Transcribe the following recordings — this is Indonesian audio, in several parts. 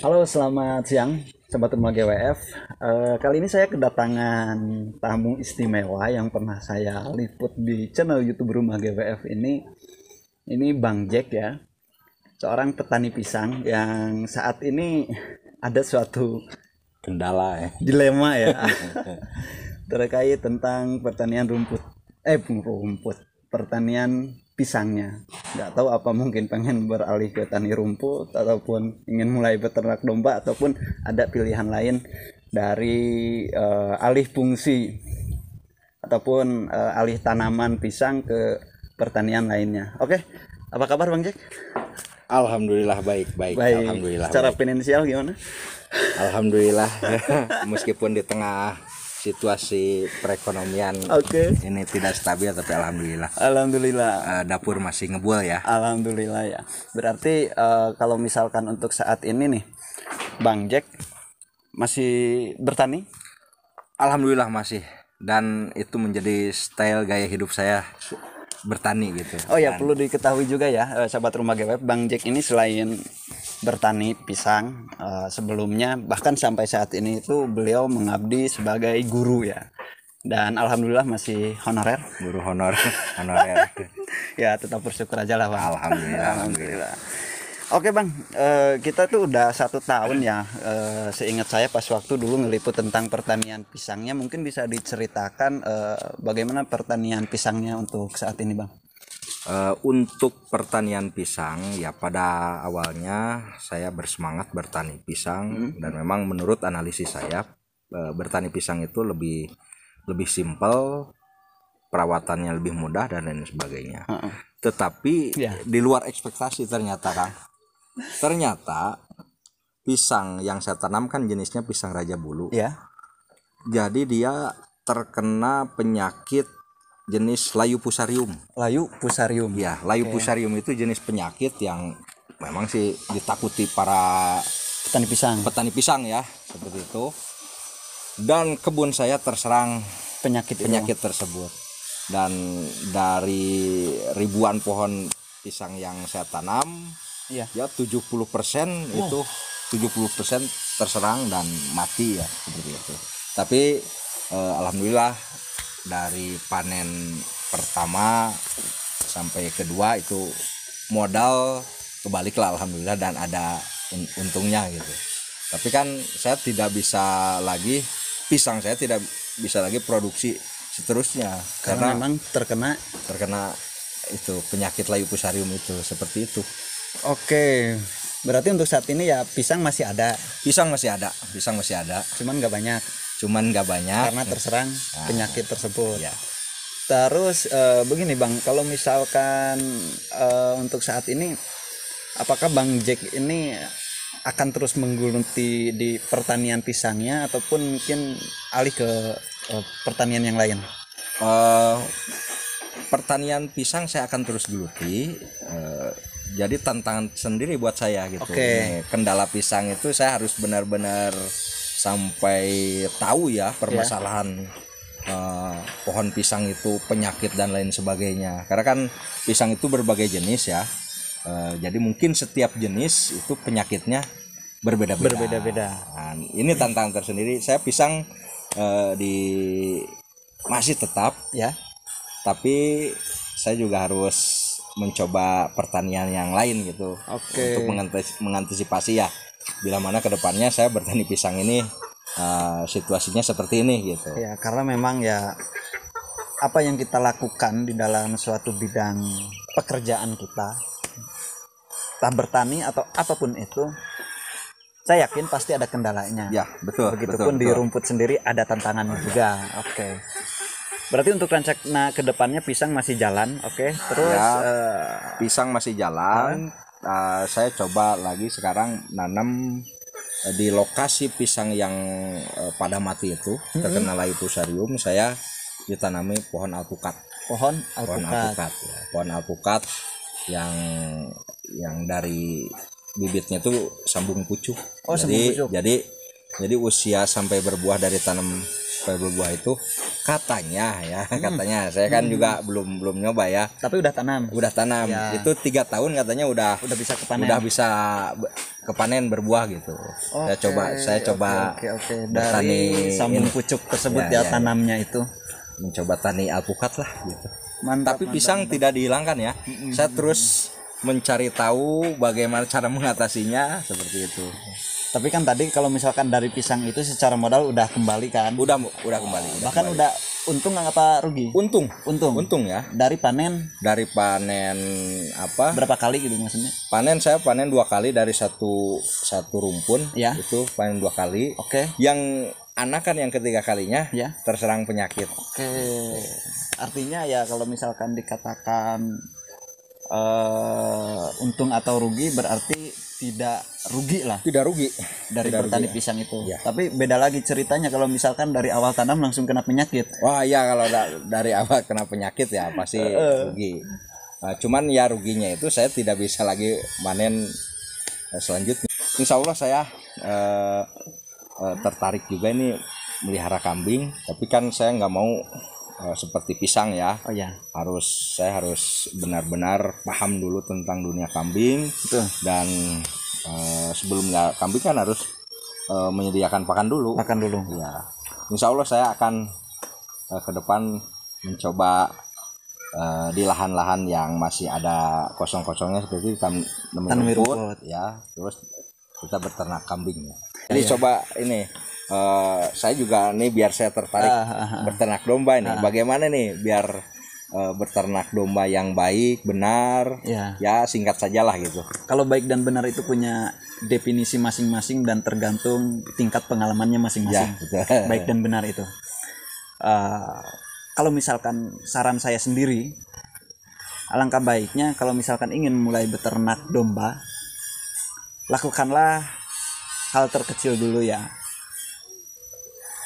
Halo, selamat siang, Sobat Rumah GWF. Kali ini saya kedatangan tamu istimewa yang pernah saya liput di channel YouTube Rumah GWF ini. Ini Bang Jack ya, seorang petani pisang yang saat ini ada suatu Kendala ya. dilema ya terkait tentang pertanian pertanian pisangnya. Nggak tahu apa mungkin pengen beralih ke tani rumput ataupun ingin mulai beternak domba ataupun ada pilihan lain dari alih fungsi ataupun alih tanaman pisang ke pertanian lainnya. Oke, apa kabar Bang Jack? Alhamdulillah baik. Baik. Alhamdulillah. Secara baik. finansial gimana? Alhamdulillah. Meskipun di tengah situasi perekonomian ini tidak stabil, tapi alhamdulillah. Alhamdulillah. Dapur masih ngebul ya. Alhamdulillah ya. Berarti kalau misalkan untuk saat ini nih, Bang Jack masih bertani? Alhamdulillah masih. Dan itu menjadi style gaya hidup saya, bertani gitu. Oh ya, perlu diketahui juga ya, sahabat Rumah GWF, Bang Jack ini selain bertani pisang, sebelumnya bahkan sampai saat ini itu beliau mengabdi sebagai guru ya. Dan alhamdulillah masih honorer. Guru honorer. Ya, tetap bersyukur aja lah Bang. Alhamdulillah. Oke Bang, kita tuh udah 1 tahun ya, seingat saya pas waktu dulu ngeliput tentang pertanian pisangnya. Mungkin bisa diceritakan bagaimana pertanian pisangnya untuk saat ini Bang? Untuk pertanian pisang ya, pada awalnya saya bersemangat bertani pisang, dan memang menurut analisis saya bertani pisang itu lebih simpel, perawatannya lebih mudah dan lain sebagainya. Tetapi di luar ekspektasi ternyata pisang yang saya tanamkan jenisnya pisang Raja Bulu. Jadi dia terkena penyakit jenis layu fusarium. Layu fusarium. Ya, layu fusarium itu jenis penyakit yang memang sih ditakuti para petani pisang ya, seperti itu. Dan kebun saya terserang penyakit tersebut. Dan dari ribuan pohon pisang yang saya tanam, ya 70% itu 70% terserang dan mati ya, seperti itu. Tapi alhamdulillah dari panen pertama sampai kedua itu modal kebaliklah alhamdulillah, dan ada untungnya gitu. Tapi kan saya tidak bisa lagi produksi seterusnya karena memang terkena itu penyakit layu fusarium itu, seperti itu. Oke, berarti untuk saat ini ya pisang masih ada. Pisang masih ada. Cuman nggak banyak karena terserang penyakit tersebut. Ya. Terus begini Bang, kalau misalkan untuk saat ini, apakah Bang Jack ini akan terus menggeluti di pertanian pisangnya ataupun mungkin alih ke pertanian yang lain? Pertanian pisang saya akan terus geluti. Jadi tantangan sendiri buat saya gitu. Kendala pisang itu saya harus benar-benar sampai tahu ya permasalahan pohon pisang itu, penyakit dan lain sebagainya. Karena kan pisang itu berbagai jenis ya. Jadi mungkin setiap jenis itu penyakitnya berbeda-beda. Nah, ini tantangan tersendiri. Saya pisang masih tetap ya. Tapi saya juga harus mencoba pertanian yang lain gitu. Untuk mengantisipasi ya, bila mana kedepannya saya bertani pisang ini situasinya seperti ini gitu. Ya, karena memang ya apa yang kita lakukan di dalam suatu bidang pekerjaan kita, entah bertani atau apapun itu, saya yakin pasti ada kendalanya. Ya, betul. Begitupun di rumput sendiri ada tantangannya juga. Berarti untuk rencana kedepannya pisang masih jalan, terus ya, pisang masih jalan. Saya coba lagi sekarang nanam di lokasi pisang yang pada mati itu terkena layu fusarium. Saya ditanami pohon alpukat. Pohon alpukat yang dari bibitnya tuh sambung pucuk. Jadi usia sampai berbuah dari tanam supaya berbuah itu katanya ya, katanya saya kan juga belum nyoba ya. Tapi udah tanam. Udah tanam. Ya. Itu 3 tahun katanya udah bisa kepanen. Udah bisa kepanen berbuah gitu. Saya coba dari sambung pucuk tersebut ya, tanamnya itu. Mencoba tani alpukat lah gitu. Mantap, tapi pisang tidak dihilangkan ya. Saya terus mencari tahu bagaimana cara mengatasinya seperti itu. Tapi kan tadi kalau misalkan dari pisang itu secara modal udah kembali kan? Udah kembali. Bahkan udah untung apa rugi? Untung ya. Dari panen apa? Berapa kali gitu maksudnya? Saya panen 2 kali dari satu rumpun ya. Itu panen 2 kali. Oke. Yang anakan yang ketiga kalinya ya terserang penyakit. Oke. Artinya ya kalau misalkan dikatakan untung atau rugi berarti tidak rugi dari bertani pisang itu ya. Tapi beda lagi ceritanya kalau misalkan dari awal tanam langsung kena penyakit. Wah iya, kalau dari awal kena penyakit ya pasti rugi. Cuman ya ruginya itu saya tidak bisa lagi manen selanjutnya. Insya Allah saya tertarik juga ini melihara kambing, tapi kan saya nggak mau seperti pisang ya. Oh ya. Saya harus benar-benar paham dulu tentang dunia kambing. Betul. Dan sebelum kambing kan harus menyediakan pakan dulu. Ya. Insya Allah saya akan ke depan mencoba di lahan-lahan yang masih ada kosong-kosongnya seperti tanam rumput ya. Terus kita berternak kambing ya. Jadi coba ini. Saya juga nih biar saya tertarik berternak domba nih. Bagaimana nih biar berternak domba yang baik, benar, ya singkat sajalah gitu. Kalau baik dan benar itu punya definisi masing-masing dan tergantung tingkat pengalamannya masing-masing. Ya, baik dan benar itu. Kalau misalkan saran saya sendiri, alangkah baiknya kalau misalkan ingin mulai beternak domba, lakukanlah hal terkecil dulu ya.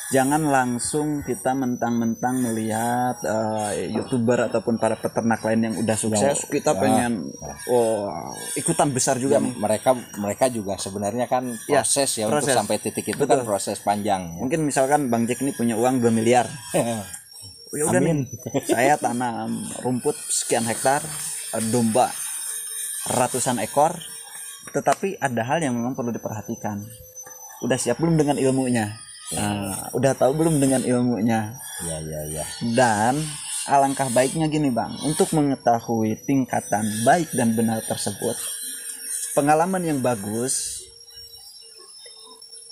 Jangan langsung kita mentang-mentang melihat YouTuber ataupun para peternak lain yang udah sukses, kita pengen ikutan besar juga. Mereka juga sebenarnya kan proses untuk sampai titik itu. Betul. Kan proses panjang. Mungkin misalkan Bang Jack ini punya uang 2 miliar. Ya udah nih, saya tanam rumput sekian hektar, domba ratusan ekor, tetapi ada hal yang memang perlu diperhatikan. Udah siap belum dengan ilmunya? Udah tahu belum dengan ilmunya? Ya. Dan alangkah baiknya gini Bang, untuk mengetahui tingkatan baik dan benar tersebut, pengalaman yang bagus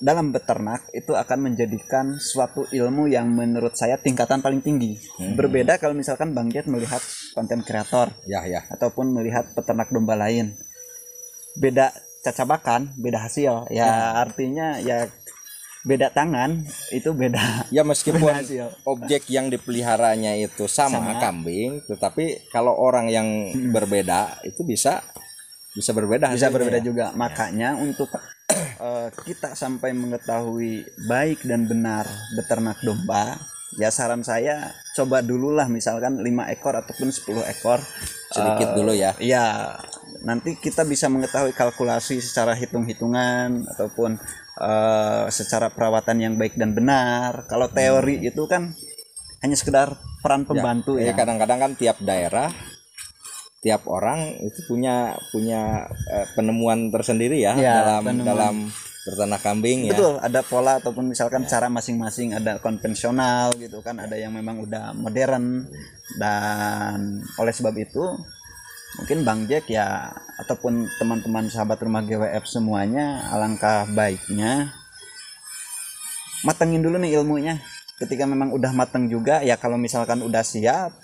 dalam beternak itu akan menjadikan suatu ilmu yang menurut saya tingkatan paling tinggi. Berbeda kalau misalkan Bang Jet melihat konten kreator ataupun melihat peternak domba lain. Beda cacabakan, beda hasil. Artinya ya beda tangan itu beda. Ya meskipun objek yang dipeliharanya itu sama kambing, tetapi kalau orang yang berbeda itu bisa berbeda. Bisa berbeda juga. Makanya untuk kita sampai mengetahui baik dan benar beternak domba, ya saran saya coba dululah misalkan 5 ekor ataupun 10 ekor sedikit dulu ya. Iya. Nanti kita bisa mengetahui kalkulasi secara hitung-hitungan ataupun secara perawatan yang baik dan benar. Kalau teori itu kan hanya sekedar peran pembantu ya. Kadang-kadang kan tiap daerah, tiap orang itu punya penemuan tersendiri ya, dalam berternak kambing. Betul, ada pola ataupun misalkan cara masing-masing, ada konvensional gitu kan, ada yang memang udah modern. Dan oleh sebab itu mungkin Bang Jack ya ataupun teman-teman sahabat rumah GWF semuanya, alangkah baiknya matengin dulu nih ilmunya. Ketika memang udah mateng juga ya, kalau misalkan udah siap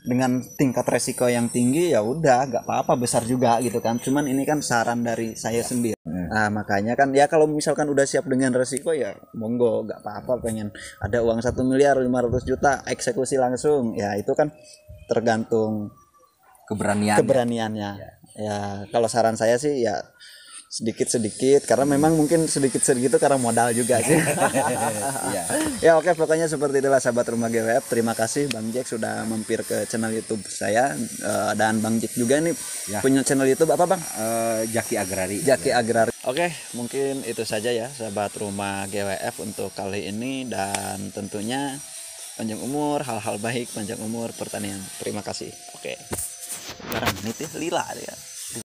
dengan tingkat resiko yang tinggi ya udah gak apa-apa, besar juga gitu kan. Cuman ini kan saran dari saya sendiri. Nah makanya kan ya kalau misalkan udah siap dengan resiko ya monggo, gak apa-apa. Pengen ada uang 1 miliar 500 juta eksekusi langsung ya, itu kan tergantung keberaniannya. Ya kalau saran saya sih ya sedikit-sedikit, karena memang mungkin sedikit-sedikit itu karena modal juga sih. Ya oke, pokoknya seperti itulah sahabat rumah GWF. Terima kasih Bang Jack sudah mampir ke channel YouTube saya, dan Bang Jack juga nih punya channel YouTube apa Bang? Jaki Agrari. Jaki Agrari. Oke, mungkin itu saja ya sahabat rumah GWF untuk kali ini, dan tentunya panjang umur, hal-hal baik, panjang umur pertanian. Terima kasih. Oke. Sekarang menit lila ya.